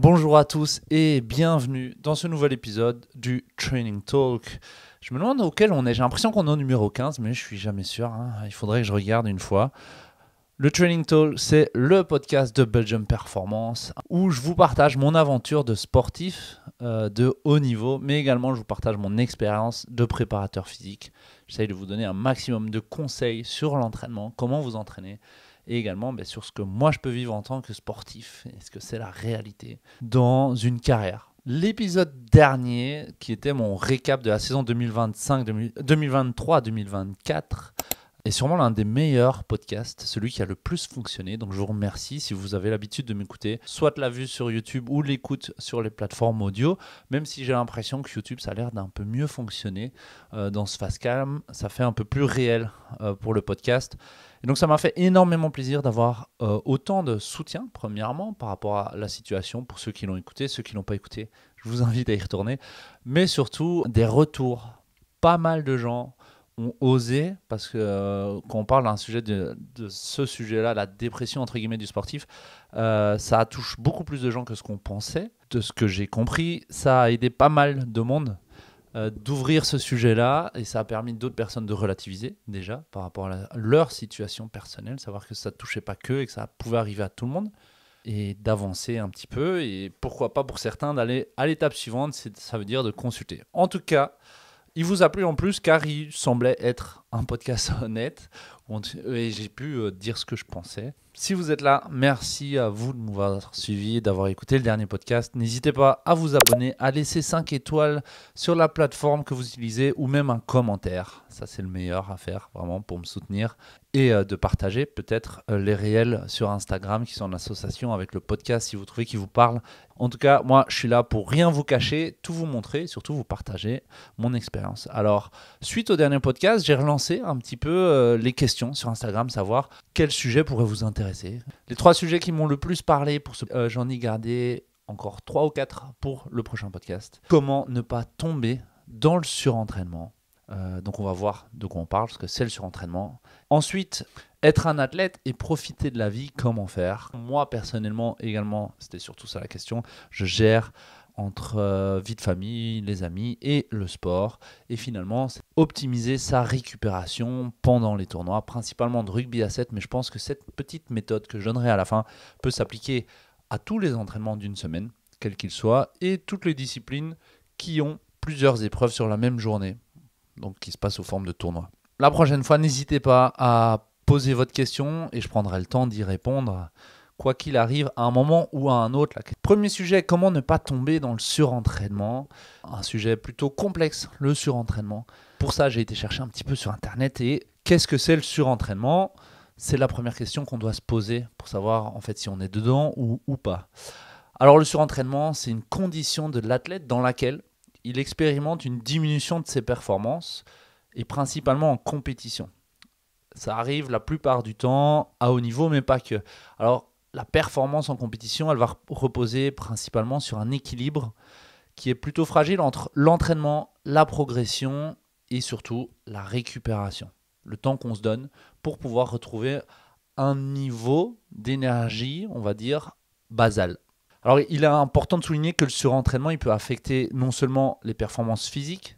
Bonjour à tous et bienvenue dans ce nouvel épisode du Training Talk. Je me demande auquel on est, j'ai l'impression qu'on est au numéro 15, mais je suis jamais sûr, il faudrait que je regarde une fois. Le Training Talk, c'est le podcast de Belgium Performance où je vous partage mon aventure de sportif de haut niveau, mais également je vous partage mon expérience de préparateur physique. J'essaye de vous donner un maximum de conseils sur l'entraînement, comment vous entraîner, et également sur ce que moi je peux vivre en tant que sportif, et ce que c'est la réalité dans une carrière. L'épisode dernier, qui était mon récap de la saison 2023-2024, est sûrement l'un des meilleurs podcasts, celui qui a le plus fonctionné. Donc je vous remercie si vous avez l'habitude de m'écouter, soit la vue sur YouTube ou l'écoute sur les plateformes audio, même si j'ai l'impression que YouTube ça a l'air d'un peu mieux fonctionner dans ce Fastcam, ça fait un peu plus réel pour le podcast. Et donc ça m'a fait énormément plaisir d'avoir autant de soutien, premièrement, par rapport à la situation, pour ceux qui l'ont écouté, ceux qui ne l'ont pas écouté, je vous invite à y retourner, mais surtout des retours. Pas mal de gens ont osé, parce que quand on parle d'un sujet de ce sujet-là, la dépression entre guillemets du sportif, ça touche beaucoup plus de gens que ce qu'on pensait. De ce que j'ai compris, ça a aidé pas mal de monde d'ouvrir ce sujet-là, et ça a permis d'autres personnes de relativiser déjà par rapport à leur situation personnelle, savoir que ça ne touchait pas qu'eux et que ça pouvait arriver à tout le monde, et d'avancer un petit peu, et pourquoi pas pour certains d'aller à l'étape suivante, ça veut dire de consulter. En tout cas, il vous a plu en plus car il semblait être un podcast honnête et j'ai pu dire ce que je pensais. Si vous êtes là, merci à vous de m'avoir suivi et d'avoir écouté le dernier podcast. N'hésitez pas à vous abonner, à laisser 5 étoiles sur la plateforme que vous utilisez ou même un commentaire. Ça, c'est le meilleur à faire vraiment pour me soutenir. Et de partager peut-être les réels sur Instagram qui sont en association avec le podcast si vous trouvez qu'il vous parle. En tout cas, moi, je suis là pour rien vous cacher, tout vous montrer, surtout vous partager mon expérience. Alors, suite au dernier podcast, j'ai relancé un petit peu les questions sur Instagram, savoir quel sujet pourrait vous intéresser. Les 3 sujets qui m'ont le plus parlé, j'en ai gardé encore 3 ou 4 pour le prochain podcast. Comment ne pas tomber dans le surentraînement. Donc on va voir de quoi on parle, parce que c'est le surentraînement. Ensuite, être un athlète et profiter de la vie, comment faire. Moi personnellement également, c'était surtout ça la question, je gère entre vie de famille, les amis et le sport. Et finalement, c'est optimiser sa récupération pendant les tournois, principalement de rugby à 7, mais je pense que cette petite méthode que je donnerai à la fin peut s'appliquer à tous les entraînements d'une semaine, quels qu'ils soient, et toutes les disciplines qui ont plusieurs épreuves sur la même journée, donc qui se passent sous forme de tournoi. La prochaine fois, n'hésitez pas à poser votre question et je prendrai le temps d'y répondre, quoi qu'il arrive, à un moment ou à un autre. Premier sujet, comment ne pas tomber dans le surentraînement. Un sujet plutôt complexe, le surentraînement. Pour ça, j'ai été chercher un petit peu sur Internet et qu'est-ce que c'est le surentraînement ? C'est la première question qu'on doit se poser pour savoir en fait si on est dedans ou pas. Alors le surentraînement, c'est une condition de l'athlète dans laquelle il expérimente une diminution de ses performances et principalement en compétition. Ça arrive la plupart du temps à haut niveau, mais pas que. Alors, la performance en compétition, elle va reposer principalement sur un équilibre qui est plutôt fragile entre l'entraînement, la progression et surtout la récupération. Le temps qu'on se donne pour pouvoir retrouver un niveau d'énergie, on va dire, basal. Alors, il est important de souligner que le surentraînement, il peut affecter non seulement les performances physiques,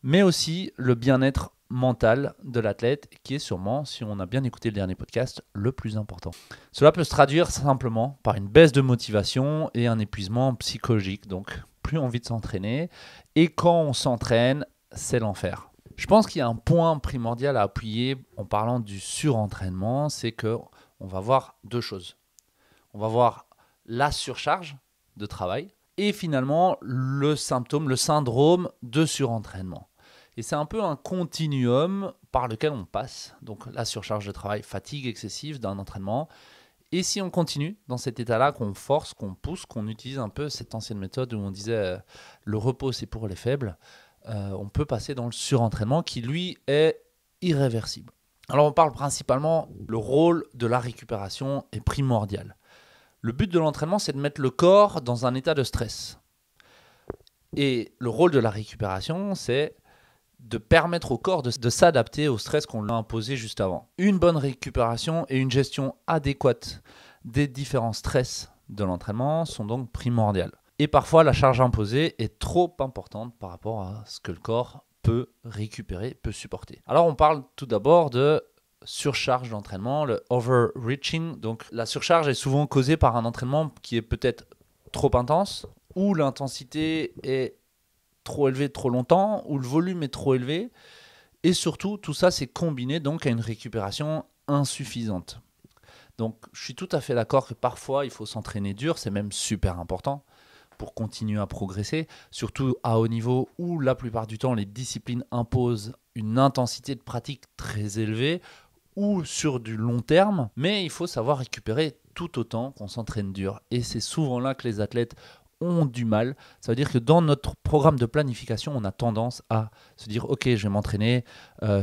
mais aussi le bien-être mental de l'athlète, qui est sûrement, si on a bien écouté le dernier podcast, le plus important. Cela peut se traduire simplement par une baisse de motivation et un épuisement psychologique, donc plus envie de s'entraîner. Et quand on s'entraîne, c'est l'enfer. Je pense qu'il y a un point primordial à appuyer en parlant du surentraînement, c'est qu'on va voir 2 choses. On va voir la surcharge de travail et finalement le symptôme, le syndrome de surentraînement. Et c'est un peu un continuum par lequel on passe. Donc la surcharge de travail, fatigue excessive d'un entraînement. Et si on continue dans cet état-là, qu'on force, qu'on pousse, qu'on utilise un peu cette ancienne méthode où on disait le repos c'est pour les faibles, on peut passer dans le surentraînement qui lui est irréversible. Alors on parle principalement, le rôle de la récupération est primordial. Le but de l'entraînement, c'est de mettre le corps dans un état de stress. Et le rôle de la récupération, c'est de permettre au corps de s'adapter au stress qu'on lui a imposé juste avant. Une bonne récupération et une gestion adéquate des différents stress de l'entraînement sont donc primordiales. Et parfois, la charge imposée est trop importante par rapport à ce que le corps peut récupérer, peut supporter. Alors, on parle tout d'abord de surcharge d'entraînement, le overreaching. Donc, la surcharge est souvent causée par un entraînement qui est peut-être trop intense, ou l'intensité est trop élevée trop longtemps, ou le volume est trop élevé. Et surtout, tout ça, c'est combiné donc à une récupération insuffisante. Donc, je suis tout à fait d'accord que parfois, il faut s'entraîner dur, c'est même super important pour continuer à progresser, surtout à haut niveau où la plupart du temps, les disciplines imposent une intensité de pratique très élevée ou sur du long terme, mais il faut savoir récupérer tout autant qu'on s'entraîne dur. Et c'est souvent là que les athlètes ont du mal. Ça veut dire que dans notre programme de planification, on a tendance à se dire ok, je vais m'entraîner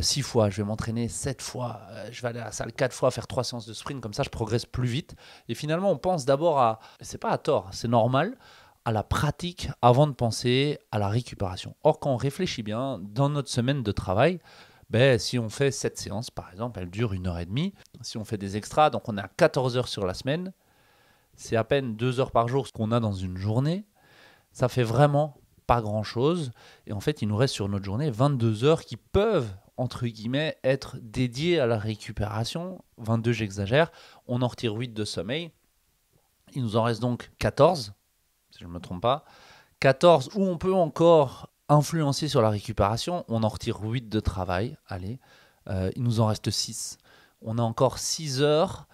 6 fois, je vais m'entraîner 7 fois, je vais aller à la salle 4 fois, faire 3 séances de sprint, comme ça je progresse plus vite. Et finalement, on pense d'abord à, c'est pas à tort, c'est normal, à la pratique avant de penser à la récupération. Or, quand on réfléchit bien, dans notre semaine de travail, si on fait 7 séances, par exemple, elles durent 1h30. Si on fait des extras, donc on est à 14 heures sur la semaine, c'est à peine 2 heures par jour ce qu'on a dans une journée. Ça fait vraiment pas grand-chose. Et en fait, il nous reste sur notre journée 22 heures qui peuvent, entre guillemets, être dédiées à la récupération. 22, j'exagère. On en retire 8 de sommeil. Il nous en reste donc 14, si je ne me trompe pas. 14 où on peut encore influencer sur la récupération. On en retire 8 de travail. Allez, il nous en reste 6. On a encore 6 heures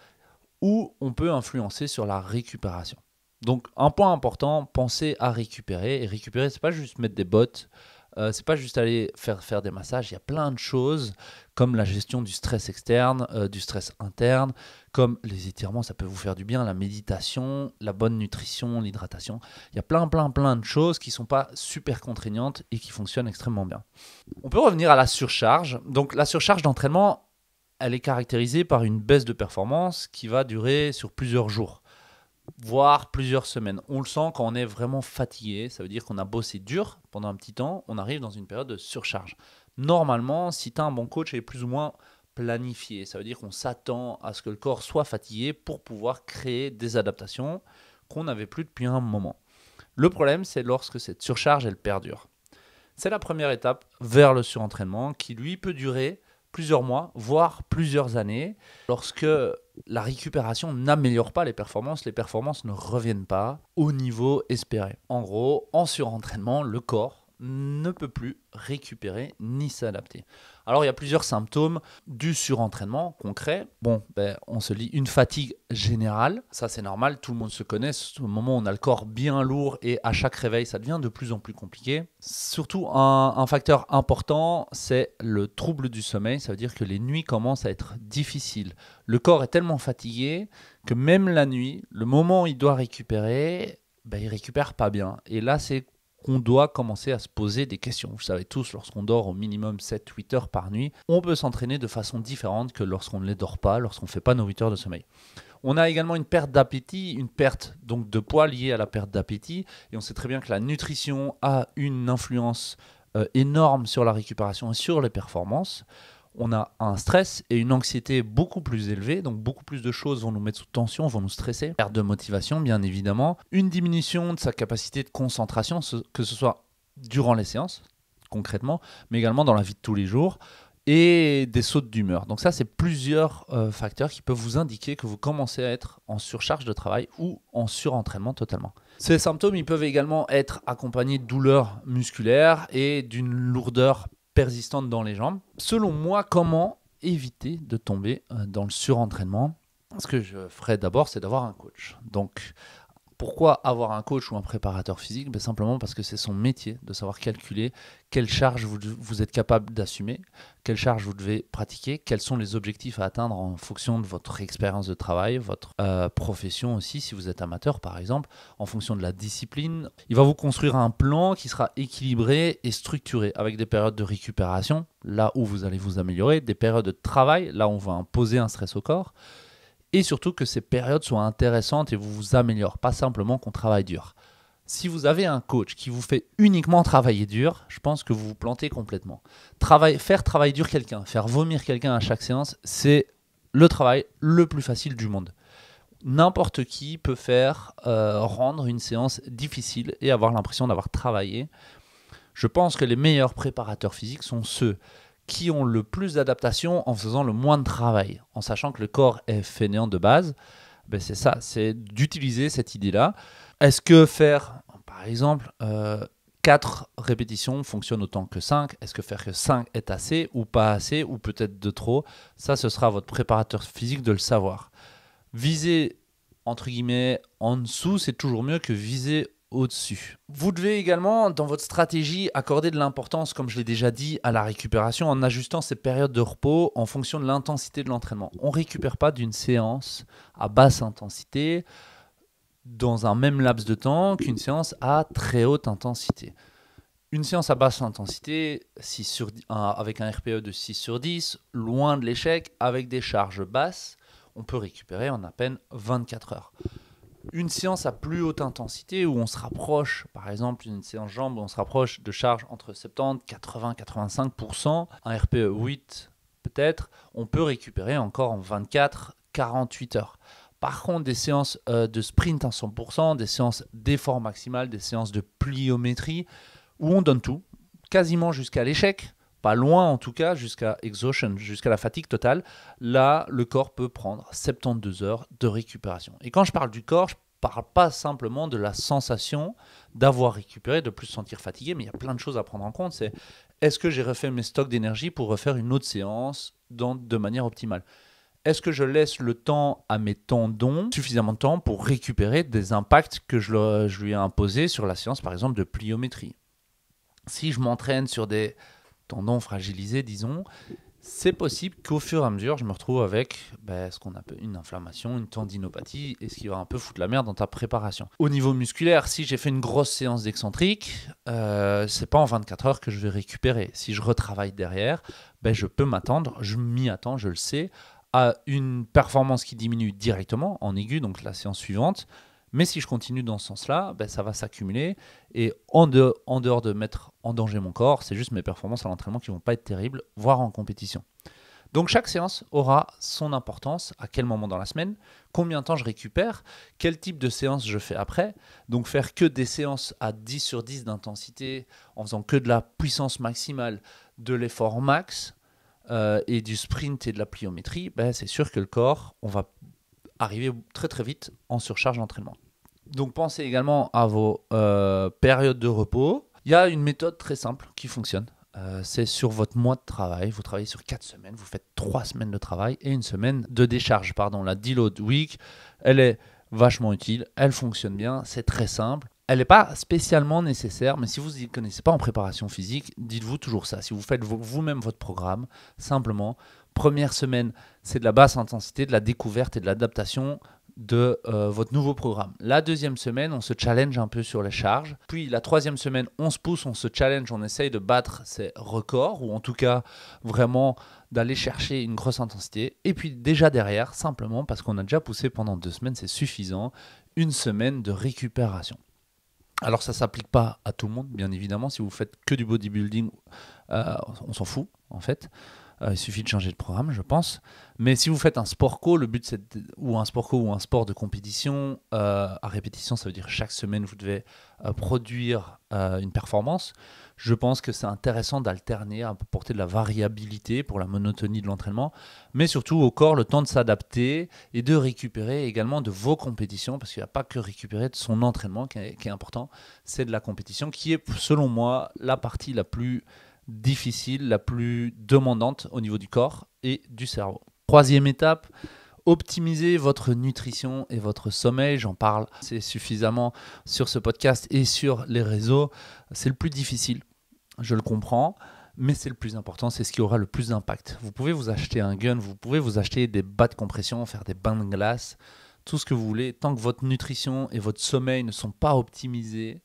où on peut influencer sur la récupération. Donc, un point important, pensez à récupérer. Et récupérer, ce n'est pas juste mettre des bottes, c'est pas juste aller faire des massages. Il y a plein de choses comme la gestion du stress externe, du stress interne, comme les étirements, ça peut vous faire du bien, la méditation, la bonne nutrition, l'hydratation. Il y a plein de choses qui ne sont pas super contraignantes et qui fonctionnent extrêmement bien. On peut revenir à la surcharge. Donc, la surcharge d'entraînement, elle est caractérisée par une baisse de performance qui va durer sur plusieurs jours, voire plusieurs semaines. On le sent quand on est vraiment fatigué, ça veut dire qu'on a bossé dur pendant un petit temps, on arrive dans une période de surcharge. Normalement, si tu as un bon coach, il est plus ou moins planifié, ça veut dire qu'on s'attend à ce que le corps soit fatigué pour pouvoir créer des adaptations qu'on n'avait plus depuis un moment. Le problème, c'est lorsque cette surcharge, elle perdure. C'est la première étape vers le surentraînement qui, lui, peut durer plusieurs mois, voire plusieurs années, lorsque la récupération n'améliore pas les performances ne reviennent pas au niveau espéré. En gros, en surentraînement, le corps ne peut plus récupérer ni s'adapter. Alors, il y a plusieurs symptômes du surentraînement concret. On se lit une fatigue générale. Ça, c'est normal. Tout le monde se connaît. Au moment où on a le corps bien lourd et à chaque réveil, ça devient de plus en plus compliqué. Surtout, un facteur important, c'est le trouble du sommeil. Ça veut dire que les nuits commencent à être difficiles. Le corps est tellement fatigué que même la nuit, le moment où il doit récupérer, il récupère pas bien. Et là, c'est qu'on doit commencer à se poser des questions. Vous savez tous, lorsqu'on dort au minimum 7-8 heures par nuit, on peut s'entraîner de façon différente que lorsqu'on ne les dort pas, lorsqu'on ne fait pas nos 8 heures de sommeil. On a également une perte d'appétit, une perte donc de poids liée à la perte d'appétit. Et on sait très bien que la nutrition a une influence énorme sur la récupération et sur les performances. On a un stress et une anxiété beaucoup plus élevée, donc beaucoup plus de choses vont nous mettre sous tension, vont nous stresser. Perte de motivation, bien évidemment. Une diminution de sa capacité de concentration, que ce soit durant les séances, concrètement, mais également dans la vie de tous les jours, et des sautes d'humeur. Donc ça, c'est plusieurs facteurs qui peuvent vous indiquer que vous commencez à être en surcharge de travail ou en surentraînement totalement. Ces symptômes, ils peuvent également être accompagnés de douleurs musculaires et d'une lourdeur persistante dans les jambes. Selon moi, comment éviter de tomber dans le surentraînement? Ce que je ferais d'abord, c'est d'avoir un coach. Donc, pourquoi avoir un coach ou un préparateur physique? Simplement parce que c'est son métier de savoir calculer quelle charge vous êtes capable d'assumer, quelle charge vous devez pratiquer, quels sont les objectifs à atteindre en fonction de votre expérience de travail, votre profession aussi, si vous êtes amateur par exemple, en fonction de la discipline. Il va vous construire un plan qui sera équilibré et structuré avec des périodes de récupération, là où vous allez vous améliorer, des périodes de travail, là où on va imposer un stress au corps. Et surtout que ces périodes soient intéressantes et vous vous améliorez, pas simplement qu'on travaille dur. Si vous avez un coach qui vous fait uniquement travailler dur, je pense que vous vous plantez complètement. Faire travailler dur quelqu'un, faire vomir quelqu'un à chaque séance, c'est le travail le plus facile du monde. N'importe qui peut faire rendre une séance difficile et avoir l'impression d'avoir travaillé. Je pense que les meilleurs préparateurs physiques sont ceux qui ont le plus d'adaptation en faisant le moins de travail, en sachant que le corps est fainéant de base. Ben c'est ça, c'est d'utiliser cette idée-là. Est-ce que faire, par exemple, 4 répétitions fonctionne autant que 5? Est-ce que faire que 5 est assez ou pas assez, ou peut-être de trop? Ça, ce sera à votre préparateur physique de le savoir. Viser, entre guillemets, en dessous, c'est toujours mieux que viser au-dessus. Vous devez également, dans votre stratégie, accorder de l'importance, comme je l'ai déjà dit, à la récupération en ajustant ces périodes de repos en fonction de l'intensité de l'entraînement. On ne récupère pas d'une séance à basse intensité dans un même laps de temps qu'une séance à très haute intensité. Une séance à basse intensité, avec un RPE de 6 sur 10, loin de l'échec, avec des charges basses, on peut récupérer en à peine 24 heures. Une séance à plus haute intensité où on se rapproche, par exemple une séance jambes où on se rapproche de charges entre 70, 80, 85%, un RPE 8 peut-être, on peut récupérer encore en 24, 48 heures. Par contre, des séances de sprint à 100%, des séances d'effort maximal, des séances de pliométrie, où on donne tout, quasiment jusqu'à l'échec, pas loin en tout cas, jusqu'à exhaustion, jusqu'à la fatigue totale, là, le corps peut prendre 72 heures de récupération. Et quand je parle du corps, je ne parle pas simplement de la sensation d'avoir récupéré, de plus se sentir fatigué, mais il y a plein de choses à prendre en compte. C'est est-ce que j'ai refait mes stocks d'énergie pour refaire une autre séance de manière optimale? Est-ce que je laisse le temps à mes tendons, suffisamment de temps pour récupérer des impacts que je lui ai imposés sur la séance, par exemple, de pliométrie? Si je m'entraîne sur des tendons fragilisés, disons, c'est possible qu'au fur et à mesure, je me retrouve avec ce qu'on appelle une inflammation, une tendinopathie, et ce qui va un peu foutre la merde dans ta préparation. Au niveau musculaire, si j'ai fait une grosse séance d'excentrique, c'est pas en 24 heures que je vais récupérer. Si je retravaille derrière, je peux m'attendre, je m'y attends, je le sais, à une performance qui diminue directement en aigu, donc la séance suivante. Mais si je continue dans ce sens-là, ça va s'accumuler. Et en dehors de mettre en danger mon corps, c'est juste mes performances à l'entraînement qui ne vont pas être terribles, voire en compétition. Donc chaque séance aura son importance, à quel moment dans la semaine, combien de temps je récupère, quel type de séance je fais après. Donc faire que des séances à 10 sur 10 d'intensité, en faisant que de la puissance maximale, de l'effort max, et du sprint et de la pliométrie, c'est sûr que le corps, on va arriver très très vite en surcharge d'entraînement. Donc pensez également à vos périodes de repos. Il y a une méthode très simple qui fonctionne. C'est sur votre mois de travail. Vous travaillez sur 4 semaines, vous faites 3 semaines de travail et une semaine de décharge. La deload week, elle est vachement utile, elle fonctionne bien, c'est très simple. Elle n'est pas spécialement nécessaire, mais si vous n'y connaissez pas en préparation physique, dites-vous toujours ça. Si vous faites vous-même votre programme, simplement, première semaine, c'est de la basse intensité, de la découverte et de l'adaptation de votre nouveau programme. La deuxième semaine, on se challenge un peu sur les charges. Puis la troisième semaine, on se pousse, on se challenge, on essaye de battre ses records, ou en tout cas vraiment d'aller chercher une grosse intensité. Et puis déjà derrière, simplement parce qu'on a déjà poussé pendant 2 semaines, c'est suffisant, une semaine de récupération. Alors ça ne s'applique pas à tout le monde, bien évidemment. Si vous faites que du bodybuilding, on s'en fout en fait. Il suffit de changer de programme, je pense. Mais si vous faites un sport co, le but c'est ou un sport co ou un sport de compétition à répétition, ça veut dire chaque semaine vous devez produire une performance. Je pense que c'est intéressant d'alterner, à apporter de la variabilité pour la monotonie de l'entraînement, mais surtout au corps le temps de s'adapter et de récupérer également de vos compétitions, parce qu'il n'y a pas que récupérer de son entraînement qui est important, c'est de la compétition qui est selon moi la partie la plus difficile, la plus demandante au niveau du corps et du cerveau. Troisième étape, optimiser votre nutrition et votre sommeil. J'en parle assez suffisamment sur ce podcast et sur les réseaux. C'est le plus difficile, je le comprends, mais c'est le plus important, c'est ce qui aura le plus d'impact. Vous pouvez vous acheter un gun, vous pouvez vous acheter des bas de compression, faire des bains de glace, tout ce que vous voulez. Tant que votre nutrition et votre sommeil ne sont pas optimisés,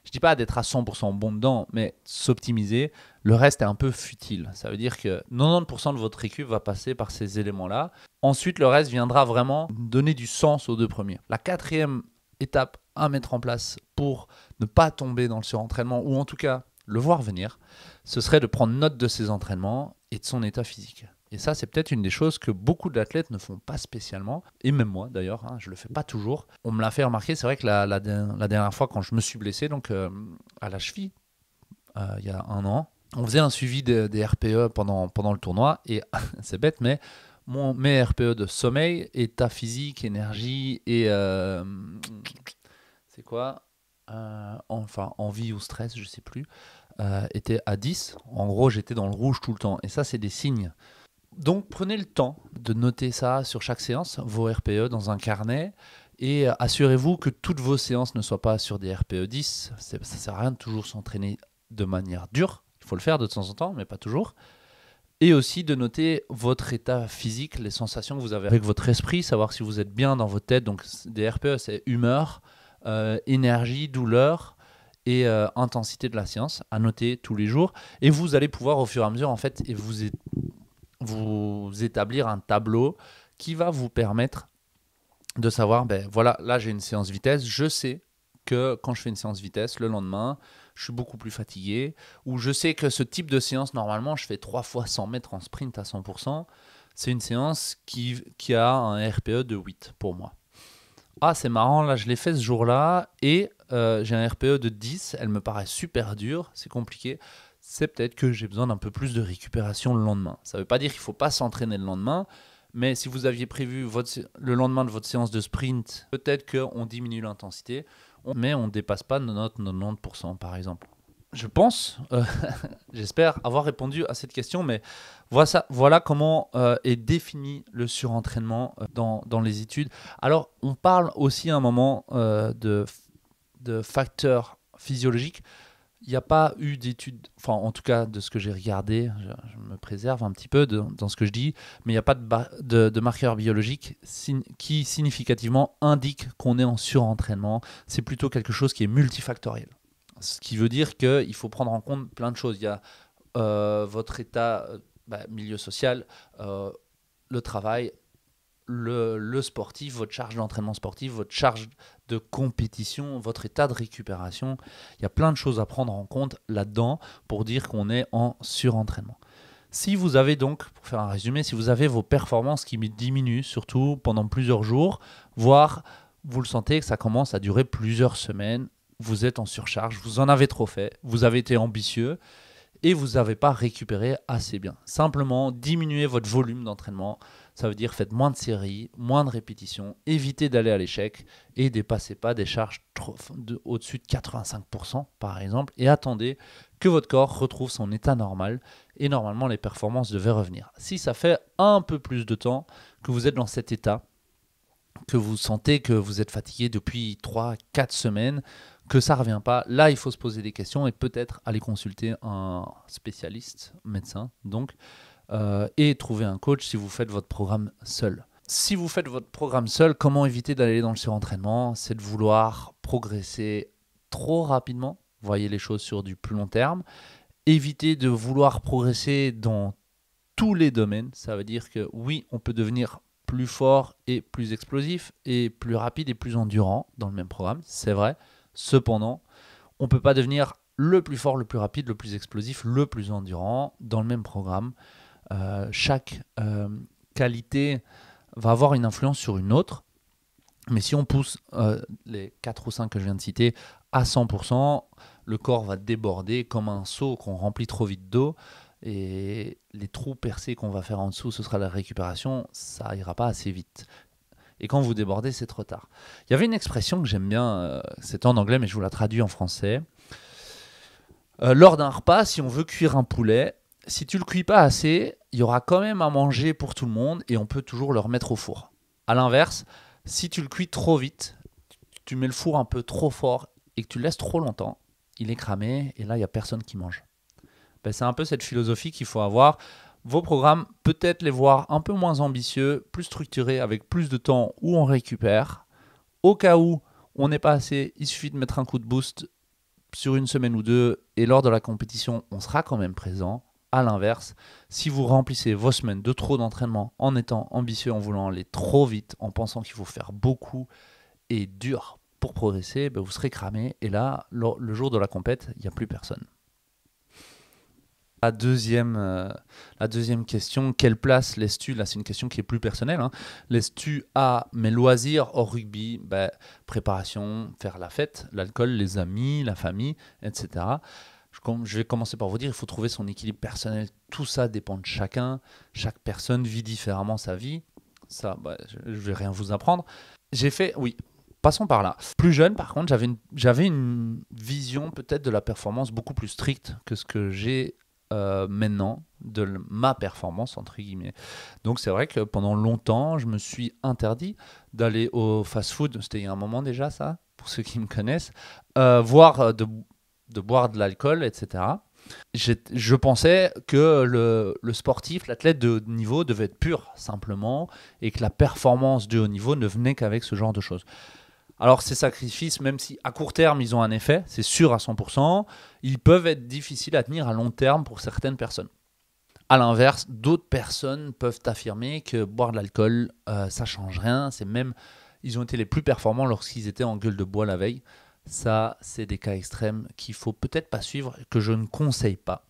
je ne dis pas d'être à 100% bon dedans, mais s'optimiser, le reste est un peu futile. Ça veut dire que 90% de votre récup va passer par ces éléments-là. Ensuite, le reste viendra vraiment donner du sens aux 2 premiers. La 4e étape à mettre en place pour ne pas tomber dans le surentraînement, ou en tout cas le voir venir, ce serait de prendre note de ses entraînements et de son état physique. Et ça, c'est peut-être une des choses que beaucoup d'athlètes ne font pas spécialement. Et même moi, d'ailleurs, hein, je ne le fais pas toujours. On me l'a fait remarquer. C'est vrai que la dernière fois, quand je me suis blessé donc, à la cheville, il y a 1 an, on faisait un suivi des RPE pendant le tournoi. Et c'est bête, mais mes RPE de sommeil, état physique, énergie et... c'est quoi enfin, envie ou stress, je ne sais plus, était à 10. En gros, j'étais dans le rouge tout le temps. Et ça, c'est des signes. Donc, prenez le temps de noter ça sur chaque séance, vos RPE dans un carnet. Et assurez-vous que toutes vos séances ne soient pas sur des RPE 10. Ça ne sert à rien de toujours s'entraîner de manière dure. Il faut le faire de temps en temps, mais pas toujours. Et aussi de noter votre état physique, les sensations que vous avez avec votre esprit, savoir si vous êtes bien dans votre tête. Donc, des RPE, c'est humeur, énergie, douleur et intensité de la séance à noter tous les jours. Et vous allez pouvoir au fur et à mesure en fait vous établir un tableau qui va vous permettre de savoir, ben voilà, là j'ai une séance vitesse, je sais que quand je fais une séance vitesse, le lendemain, je suis beaucoup plus fatigué, ou je sais que ce type de séance, normalement, je fais 3 fois 100 mètres en sprint à 100%, c'est une séance qui a un RPE de 8 pour moi. Ah, c'est marrant, là, je l'ai fait ce jour-là et j'ai un RPE de 10. Elle me paraît super dure, c'est compliqué. C'est peut-être que j'ai besoin d'un peu plus de récupération le lendemain. Ça ne veut pas dire qu'il ne faut pas s'entraîner le lendemain, mais si vous aviez prévu le lendemain de votre séance de sprint, peut-être qu'on diminue l'intensité, mais on ne dépasse pas notre 90% par exemple. Je pense, j'espère avoir répondu à cette question, mais voilà comment est défini le surentraînement dans les études. Alors, on parle aussi à un moment de facteurs physiologiques. Il n'y a pas eu d'études, enfin en tout cas de ce que j'ai regardé, je me préserve un petit peu dans ce que je dis, mais il n'y a pas de marqueurs biologiques qui significativement indiquent qu'on est en surentraînement. C'est plutôt quelque chose qui est multifactoriel. Ce qui veut dire qu'il faut prendre en compte plein de choses. Il y a votre état, milieu social, le travail, le sportif, votre charge d'entraînement sportif, votre charge de compétition, votre état de récupération. Il y a plein de choses à prendre en compte là-dedans pour dire qu'on est en surentraînement. Si vous avez donc, pour faire un résumé, si vous avez vos performances qui diminuent, surtout pendant plusieurs jours, voire vous le sentez que ça commence à durer plusieurs semaines, vous êtes en surcharge, vous en avez trop fait, vous avez été ambitieux et vous n'avez pas récupéré assez bien. Simplement, diminuez votre volume d'entraînement. Ça veut dire faites moins de séries, moins de répétitions, évitez d'aller à l'échec et dépassez pas des charges au-dessus de 85% par exemple et attendez que votre corps retrouve son état normal et normalement les performances devaient revenir. Si ça fait un peu plus de temps que vous êtes dans cet état, que vous sentez que vous êtes fatigué depuis 3-4 semaines, que ça ne revient pas, là il faut se poser des questions et peut-être aller consulter un spécialiste, médecin donc, et trouver un coach si vous faites votre programme seul. Si vous faites votre programme seul, comment éviter d'aller dans le surentraînement? C'est de vouloir progresser trop rapidement, voyez les choses sur du plus long terme, éviter de vouloir progresser dans tous les domaines, ça veut dire que oui, on peut devenir plus fort et plus explosif et plus rapide et plus endurant dans le même programme, c'est vrai. Cependant, on ne peut pas devenir le plus fort, le plus rapide, le plus explosif, le plus endurant dans le même programme. Chaque qualité va avoir une influence sur une autre. Mais si on pousse les 4 ou 5 que je viens de citer à 100%, le corps va déborder comme un seau qu'on remplit trop vite d'eau. Et les trous percés qu'on va faire en dessous, ce sera la récupération, ça ira pas assez vite. Et quand vous débordez, c'est trop tard. Il y avait une expression que j'aime bien, c'est en anglais, mais je vous la traduis en français. Lors d'un repas, si on veut cuire un poulet, si tu le cuis pas assez, il y aura quand même à manger pour tout le monde et on peut toujours le remettre au four. À l'inverse, si tu le cuis trop vite, tu mets le four un peu trop fort et que tu le laisses trop longtemps, il est cramé et là, il n'y a personne qui mange. C'est un peu cette philosophie qu'il faut avoir. Vos programmes, peut-être les voir un peu moins ambitieux, plus structurés, avec plus de temps où on récupère. Au cas où on n'est pas assez, il suffit de mettre un coup de boost sur une semaine ou deux et lors de la compétition, on sera quand même présent. À l'inverse, si vous remplissez vos semaines de trop d'entraînement en étant ambitieux, en voulant aller trop vite, en pensant qu'il faut faire beaucoup et dur pour progresser, vous serez cramé et là, le jour de la compète, il n'y a plus personne. La deuxième question, quelle place laisses-tu, là c'est une question qui est plus personnelle, hein, laisses-tu à mes loisirs hors rugby, préparation, faire la fête, l'alcool, les amis, la famille, etc. Je vais commencer par vous dire, il faut trouver son équilibre personnel. Tout ça dépend de chacun. Chaque personne vit différemment sa vie. Ça, je ne vais rien vous apprendre. Oui, passons par là. Plus jeune, par contre, j'avais une vision peut-être de la performance beaucoup plus stricte que ce que j'ai maintenant de ma performance, entre guillemets. Donc c'est vrai que pendant longtemps, je me suis interdit d'aller au fast-food. C'était il y a un moment déjà, ça, pour ceux qui me connaissent. Voire de boire de l'alcool, etc. Je pensais que le sportif, l'athlète de haut niveau devait être pur, simplement, et que la performance de haut niveau ne venait qu'avec ce genre de choses. Alors ces sacrifices, même si à court terme ils ont un effet, c'est sûr à 100%, ils peuvent être difficiles à tenir à long terme pour certaines personnes. À l'inverse, d'autres personnes peuvent affirmer que boire de l'alcool, ça change rien. Ils ont été les plus performants lorsqu'ils étaient en gueule de bois la veille. Ça, c'est des cas extrêmes qu'il faut peut-être pas suivre, que je ne conseille pas.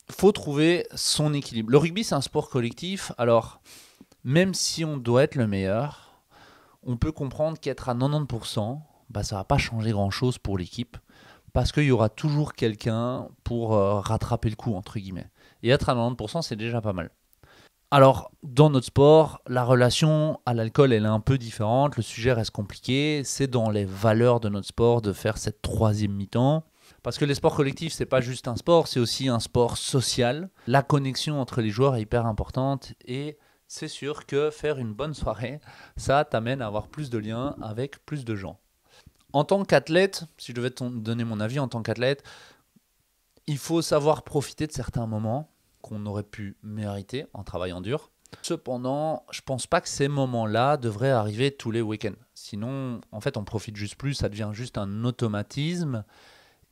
Il faut trouver son équilibre. Le rugby, c'est un sport collectif. Alors, même si on doit être le meilleur, on peut comprendre qu'être à 90%, ça ne va pas changer grand-chose pour l'équipe, parce qu'il y aura toujours quelqu'un pour rattraper le coup, entre guillemets. Et être à 90%, c'est déjà pas mal. Alors, dans notre sport, la relation à l'alcool, elle est un peu différente. Le sujet reste compliqué. C'est dans les valeurs de notre sport de faire cette troisième mi-temps. Parce que les sports collectifs, c'est pas juste un sport, c'est aussi un sport social. La connexion entre les joueurs est hyper importante. Et c'est sûr que faire une bonne soirée, ça t'amène à avoir plus de liens avec plus de gens. En tant qu'athlète, si je devais te donner mon avis en tant qu'athlète, il faut savoir profiter de certains moments qu'on aurait pu mériter en travaillant dur. Cependant, je pense pas que ces moments-là devraient arriver tous les week-ends. Sinon, en fait, on profite juste plus, ça devient juste un automatisme.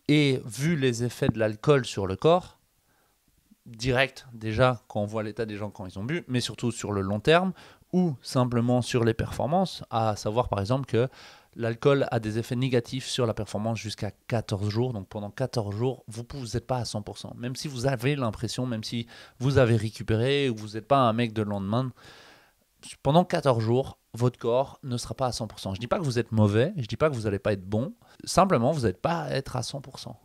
Et vu les effets de l'alcool sur le corps, direct déjà quand on voit l'état des gens quand ils ont bu, mais surtout sur le long terme, ou simplement sur les performances, à savoir par exemple que l'alcool a des effets négatifs sur la performance jusqu'à 14 jours. Donc pendant 14 jours, vous n'êtes pas à 100%. Même si vous avez l'impression, même si vous avez récupéré, ou vous n'êtes pas un mec de lendemain, pendant 14 jours, votre corps ne sera pas à 100%. Je ne dis pas que vous êtes mauvais, je ne dis pas que vous n'allez pas être bon. Simplement, vous n'êtes pas à être à 100%.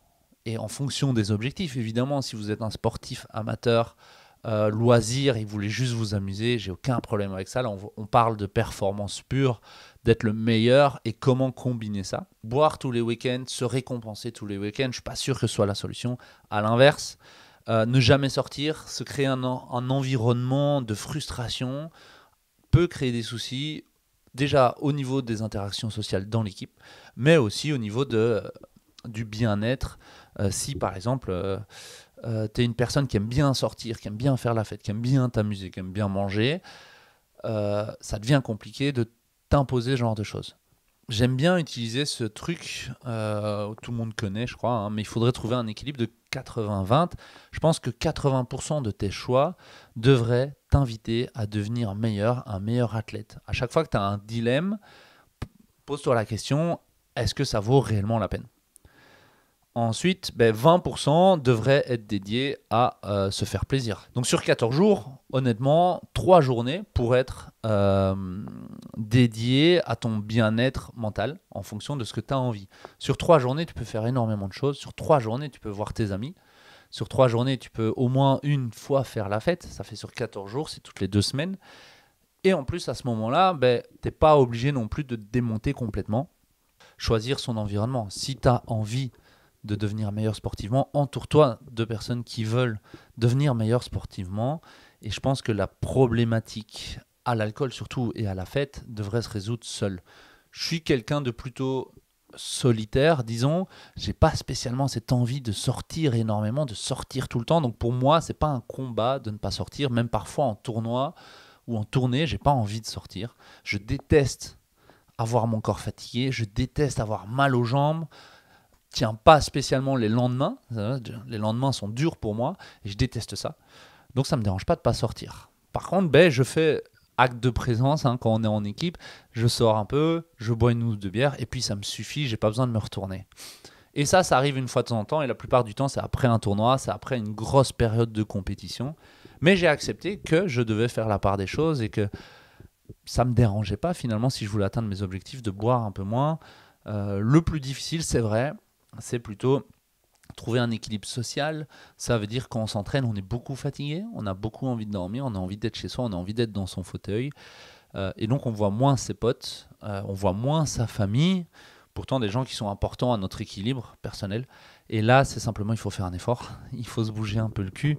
Et en fonction des objectifs, évidemment, si vous êtes un sportif amateur, loisir et vous voulez juste vous amuser, j'ai aucun problème avec ça. Là, on parle de performance pure, d'être le meilleur et comment combiner ça. Boire tous les week-ends, se récompenser tous les week-ends, je ne suis pas sûr que ce soit la solution. À l'inverse, ne jamais sortir, se créer un environnement de frustration peut créer des soucis, déjà au niveau des interactions sociales dans l'équipe, mais aussi au niveau du bien-être. Si par exemple tu es une personne qui aime bien sortir, qui aime bien faire la fête, qui aime bien t'amuser, qui aime bien manger, ça devient compliqué de t'imposer ce genre de choses. J'aime bien utiliser ce truc, tout le monde connaît je crois, hein, mais il faudrait trouver un équilibre de 80-20. Je pense que 80% de tes choix devraient t'inviter à devenir un meilleur athlète. À chaque fois que tu as un dilemme, pose-toi la question, est-ce que ça vaut réellement la peine ? Ensuite, 20% devraient être dédiés à se faire plaisir. Donc sur 14 jours, honnêtement, 3 journées pourraient être dédiées à ton bien-être mental en fonction de ce que tu as envie. Sur 3 journées, tu peux faire énormément de choses. Sur 3 journées, tu peux voir tes amis. Sur 3 journées, tu peux au moins une fois faire la fête. Ça fait sur 14 jours, c'est toutes les 2 semaines. Et en plus, à ce moment-là, tu n'es pas obligé non plus de te démonter complètement. Choisir son environnement. Si tu as envie de devenir meilleur sportivement, entoure-toi de personnes qui veulent devenir meilleur sportivement. Et je pense que la problématique à l'alcool surtout et à la fête devrait se résoudre seule. Je suis quelqu'un de plutôt solitaire, disons. J'ai pas spécialement cette envie de sortir énormément, de sortir tout le temps. Donc pour moi, c'est pas un combat de ne pas sortir. Même parfois en tournoi ou en tournée, j'ai pas envie de sortir. Je déteste avoir mon corps fatigué. Je déteste avoir mal aux jambes. Tiens pas spécialement les lendemains. Les lendemains sont durs pour moi et je déteste ça. Donc ça me dérange pas de pas sortir. Par contre, je fais acte de présence quand on est en équipe. Je sors un peu, je bois une ou deux bières et puis ça me suffit. J'ai pas besoin de me retourner. Et ça arrive une fois de temps en temps, et la plupart du temps, c'est après un tournoi, c'est après une grosse période de compétition. Mais j'ai accepté que je devais faire la part des choses et que ça ne me dérangeait pas finalement si je voulais atteindre mes objectifs de boire un peu moins. Le plus difficile, c'est vrai, c'est plutôt trouver un équilibre social. Ça veut dire quand on s'entraîne, on est beaucoup fatigué, on a beaucoup envie de dormir, on a envie d'être chez soi, on a envie d'être dans son fauteuil. Et donc on voit moins ses potes, on voit moins sa famille, pourtant des gens qui sont importants à notre équilibre personnel. Et là, c'est simplement, il faut faire un effort, il faut se bouger un peu le cul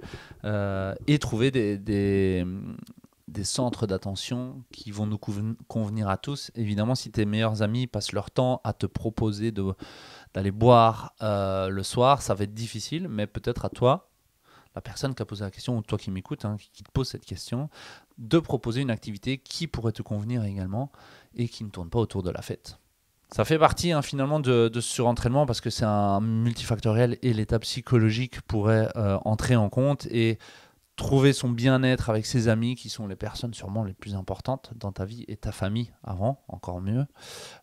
et trouver des centres d'attention qui vont nous convenir à tous. Évidemment, si tes meilleurs amis passent leur temps à te proposer d'aller boire le soir, ça va être difficile, mais peut-être à toi, la personne qui a posé la question, ou toi qui m'écoutes, qui te pose cette question, de proposer une activité qui pourrait te convenir également et qui ne tourne pas autour de la fête. Ça fait partie finalement de ce surentraînement parce que c'est un multifactoriel et l'état psychologique pourrait entrer en compte et trouver son bien-être avec ses amis qui sont les personnes sûrement les plus importantes dans ta vie et ta famille avant, encore mieux,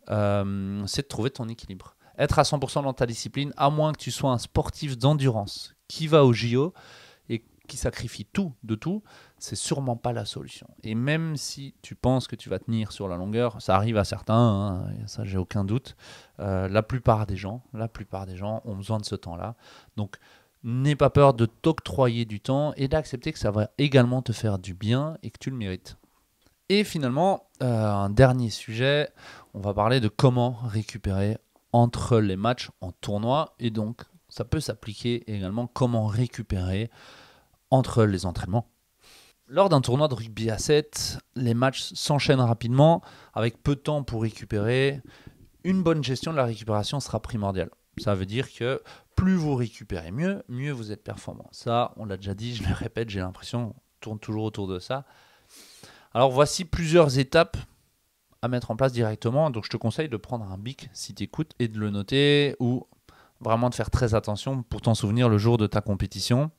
c'est de trouver ton équilibre. Être à 100% dans ta discipline, à moins que tu sois un sportif d'endurance qui va au JO et qui sacrifie tout de tout, c'est sûrement pas la solution. Et même si tu penses que tu vas tenir sur la longueur, ça arrive à certains, ça j'ai aucun doute, la plupart des gens ont besoin de ce temps-là. Donc n'aie pas peur de t'octroyer du temps et d'accepter que ça va également te faire du bien et que tu le mérites. Et finalement, un dernier sujet, on va parler de comment récupérer entre les matchs en tournoi. Et donc, ça peut s'appliquer également comment récupérer entre les entraînements. Lors d'un tournoi de rugby à 7, les matchs s'enchaînent rapidement avec peu de temps pour récupérer. Une bonne gestion de la récupération sera primordiale. Ça veut dire que plus vous récupérez mieux vous êtes performant. Ça, on l'a déjà dit, je le répète, j'ai l'impression qu'on tourne toujours autour de ça. Alors voici plusieurs étapes à mettre en place directement. Donc je te conseille de prendre un bic si tu écoutes et de le noter ou vraiment de faire très attention pour t'en souvenir le jour de ta compétition.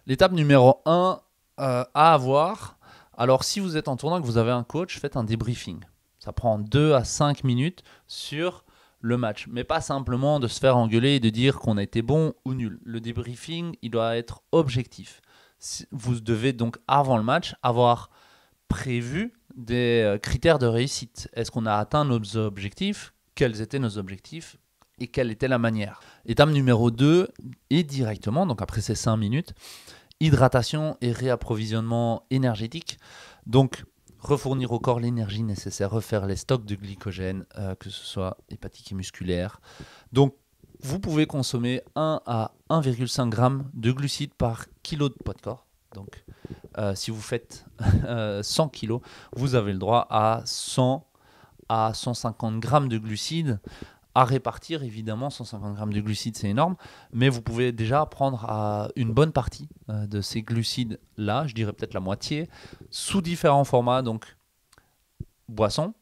L'étape numéro 1 à avoir, alors si vous êtes en tournoi et que vous avez un coach, faites un débriefing. Ça prend 2 à 5 minutes sur le match, mais pas simplement de se faire engueuler et de dire qu'on a été bon ou nul. Le débriefing, il doit être objectif. Vous devez donc, avant le match, avoir prévu des critères de réussite. Est-ce qu'on a atteint nos objectifs? Quels étaient nos objectifs? Et quelle était la manière? Étape numéro 2, et directement, donc après ces 5 minutes, hydratation et réapprovisionnement énergétique. Donc, refournir au corps l'énergie nécessaire, refaire les stocks de glycogène, que ce soit hépatique et musculaire. Donc, vous pouvez consommer 1 à 1,5 g de glucides par kilo de poids de corps. Donc, si vous faites 100 kg, vous avez le droit à 100 à 150 g de glucides à répartir. Évidemment, 150 g de glucides, c'est énorme, mais vous pouvez déjà prendre une bonne partie de ces glucides-là, je dirais peut-être la moitié, sous différents formats. Donc, boisson,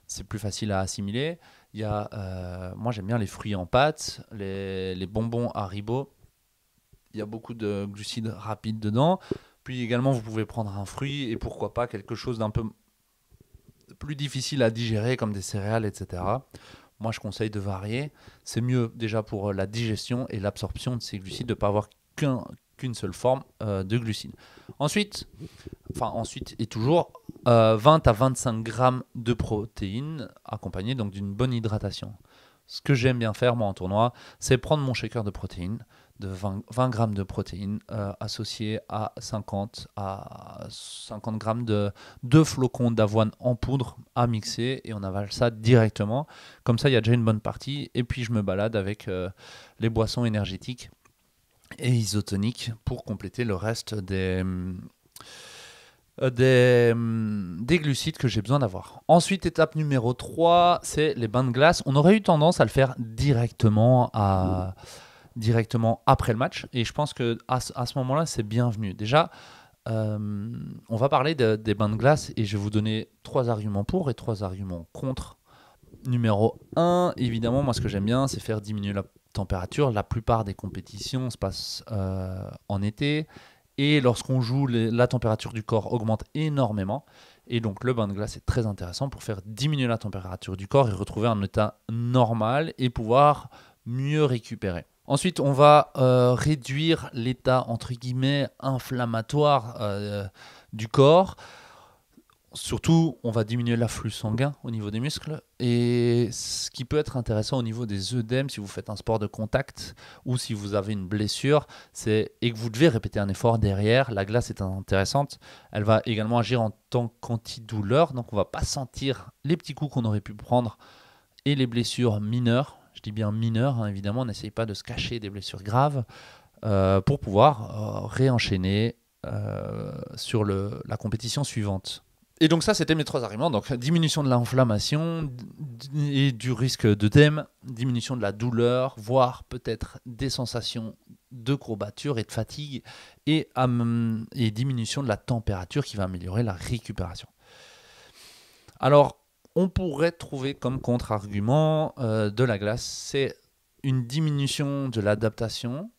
c'est plus facile à assimiler. Il y a, moi, j'aime bien les fruits en pâte, les bonbons Haribo. Il y a beaucoup de glucides rapides dedans. Puis également, vous pouvez prendre un fruit et pourquoi pas quelque chose d'un peu plus difficile à digérer comme des céréales, etc. Moi, je conseille de varier. C'est mieux déjà pour la digestion et l'absorption de ces glucides de ne pas avoir qu'une seule forme de glucides. Ensuite et toujours, 20 à 25 grammes de protéines accompagnées donc d'une bonne hydratation. Ce que j'aime bien faire, moi, en tournoi, c'est prendre mon shaker de protéines, de 20 grammes de protéines associé à 50 grammes de flocons d'avoine en poudre à mixer et on avale ça directement. Comme ça, il y a déjà une bonne partie. Et puis, je me balade avec les boissons énergétiques et isotoniques pour compléter le reste des glucides que j'ai besoin d'avoir. Ensuite, étape numéro 3, c'est les bains de glace. On aurait eu tendance à le faire directement après le match. Et je pense qu'à ce moment-là, c'est bienvenu. Déjà, on va parler des bains de glace et je vais vous donner 3 arguments pour et 3 arguments contre. Numéro 1, évidemment, moi ce que j'aime bien, c'est faire diminuer la température. La plupart des compétitions se passent en été. Et lorsqu'on joue, la température du corps augmente énormément. Et donc le bain de glace est très intéressant pour faire diminuer la température du corps et retrouver un état normal et pouvoir mieux récupérer. Ensuite, on va réduire l'état entre guillemets inflammatoire du corps. Surtout, on va diminuer l'afflux sanguin au niveau des muscles. Et ce qui peut être intéressant au niveau des œdèmes, si vous faites un sport de contact ou si vous avez une blessure, et que vous devez répéter un effort derrière, la glace est intéressante. Elle va également agir en tant qu'antidouleur. Donc, on ne va pas sentir les petits coups qu'on aurait pu prendre et les blessures mineures. Je dis bien mineures, hein, évidemment. On n'essaye pas de se cacher des blessures graves pour pouvoir réenchaîner sur la compétition suivante. Et donc ça, c'était mes 3 arguments. Donc diminution de l'inflammation et du risque d'œdème, diminution de la douleur, voire peut-être des sensations de courbature et de fatigue, et diminution de la température qui va améliorer la récupération. Alors, on pourrait trouver comme contre-argument de la glace, c'est une diminution de l'adaptation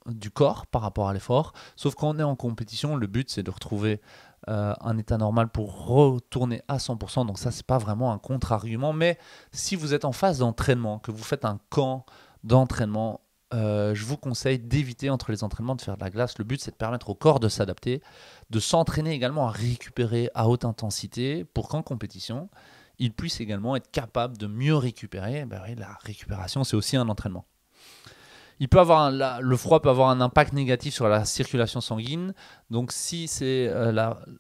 du corps par rapport à l'effort. Sauf quand on est en compétition, le but c'est de retrouver un état normal pour retourner à 100%. Donc ça, c'est pas vraiment un contre-argument. Mais si vous êtes en phase d'entraînement, que vous faites un camp d'entraînement, je vous conseille d'éviter entre les entraînements de faire de la glace. Le but, c'est de permettre au corps de s'adapter, de s'entraîner également à récupérer à haute intensité pour qu'en compétition, il puisse également être capable de mieux récupérer. Ben oui, la récupération, c'est aussi un entraînement. Le froid peut avoir un impact négatif sur la circulation sanguine. Donc si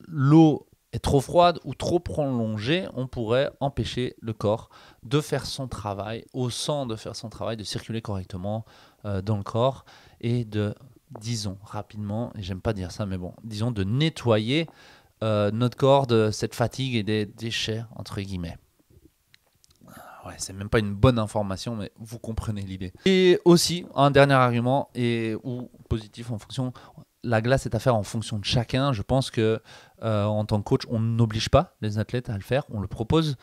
l'eau est trop froide ou trop prolongée, on pourrait empêcher le corps de faire son travail, au sang de faire son travail, de circuler correctement dans le corps et disons rapidement, et j'aime pas dire ça, mais bon, disons de nettoyer notre corps de cette fatigue et des déchets, entre guillemets. Ouais, c'est même pas une bonne information, mais vous comprenez l'idée. Et aussi, un dernier argument, ou positif en fonction, la glace est à faire en fonction de chacun. Je pense que en tant que coach, on n'oblige pas les athlètes à le faire, on le propose.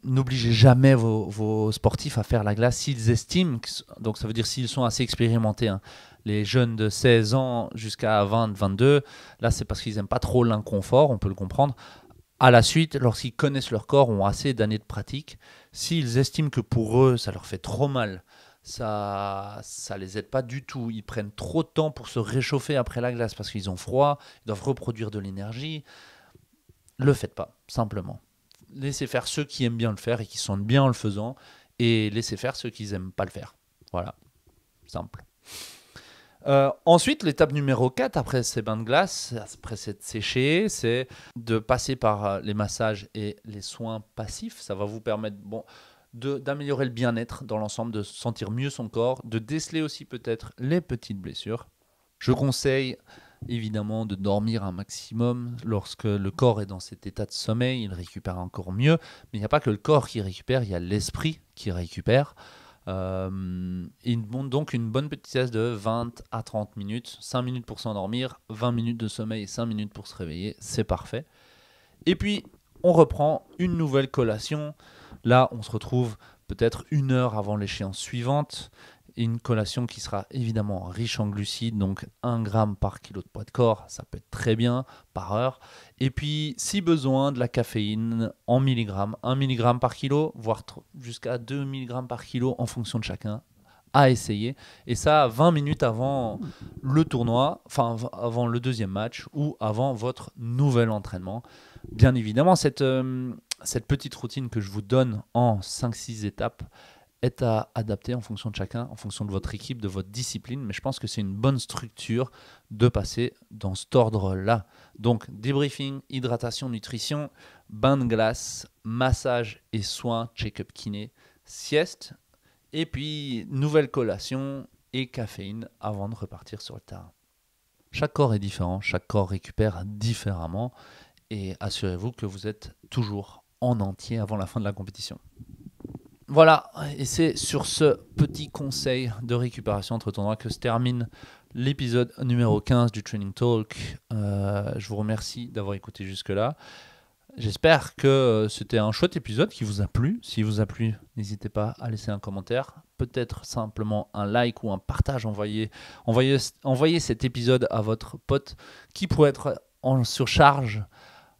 N'obligez jamais vos sportifs à faire la glace s'ils estiment, donc ça veut dire s'ils sont assez expérimentés. Hein. Les jeunes de 16 ans jusqu'à 20, 22, là c'est parce qu'ils n'aiment pas trop l'inconfort, on peut le comprendre. À la suite, lorsqu'ils connaissent leur corps, ont assez d'années de pratique, s'ils estiment que pour eux, ça leur fait trop mal, ça les aide pas du tout, ils prennent trop de temps pour se réchauffer après la glace parce qu'ils ont froid, ils doivent reproduire de l'énergie, le faites pas, simplement. Laissez faire ceux qui aiment bien le faire et qui se sentent bien en le faisant, et laissez faire ceux qui n'aiment pas le faire. Voilà, simple. Ensuite, l'étape numéro 4, après ces bains de glace, après s'être séché, c'est de passer par les massages et les soins passifs. Ça va vous permettre d'améliorer le bien-être dans l'ensemble, de sentir mieux son corps, de déceler aussi peut-être les petites blessures. Je conseille évidemment de dormir un maximum. Lorsque le corps est dans cet état de sommeil, il récupère encore mieux. Mais il n'y a pas que le corps qui récupère, il y a l'esprit qui récupère. Donc une bonne petite sieste de 20 à 30 minutes, 5 minutes pour s'endormir, 20 minutes de sommeil et 5 minutes pour se réveiller, c'est parfait. Et puis on reprend une nouvelle collation. Là on se retrouve peut-être 1 heure avant l'échéance suivante. Une collation qui sera évidemment riche en glucides, donc 1 gramme par kilo de poids de corps, ça peut être très bien par heure. Et puis, si besoin, de la caféine en milligrammes, 1 mg par kilo, voire jusqu'à 2 mg par kilo en fonction de chacun, à essayer. Et ça, 20 minutes avant le tournoi, enfin avant le deuxième match ou avant votre nouvel entraînement. Bien évidemment, cette petite routine que je vous donne en 5-6 étapes, est à adapter en fonction de chacun, en fonction de votre équipe, de votre discipline. Mais je pense que c'est une bonne structure de passer dans cet ordre-là. Donc, débriefing, hydratation, nutrition, bain de glace, massage et soins, check-up kiné, sieste, et puis nouvelle collation et caféine avant de repartir sur le terrain. Chaque corps est différent, chaque corps récupère différemment, et assurez-vous que vous êtes toujours en entier avant la fin de la compétition. Voilà, et c'est sur ce petit conseil de récupération entre tournois que se termine l'épisode numéro 15 du Training Talk. Je vous remercie d'avoir écouté jusque-là. J'espère que c'était un chouette épisode qui vous a plu. S'il vous a plu, n'hésitez pas à laisser un commentaire, peut-être simplement un like ou un partage. Envoyez cet épisode à votre pote qui pourrait être en surcharge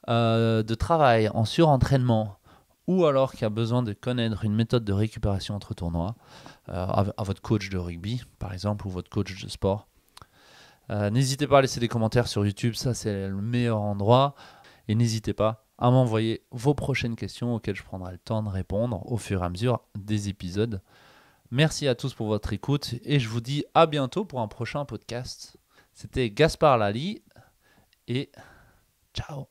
de travail, en surentraînement, ou alors qui a besoin de connaître une méthode de récupération entre tournois, à votre coach de rugby par exemple ou votre coach de sport. N'hésitez pas à laisser des commentaires sur YouTube, ça c'est le meilleur endroit. Et n'hésitez pas à m'envoyer vos prochaines questions auxquelles je prendrai le temps de répondre au fur et à mesure des épisodes. Merci à tous pour votre écoute et je vous dis à bientôt pour un prochain podcast. C'était Gaspard Lally et ciao.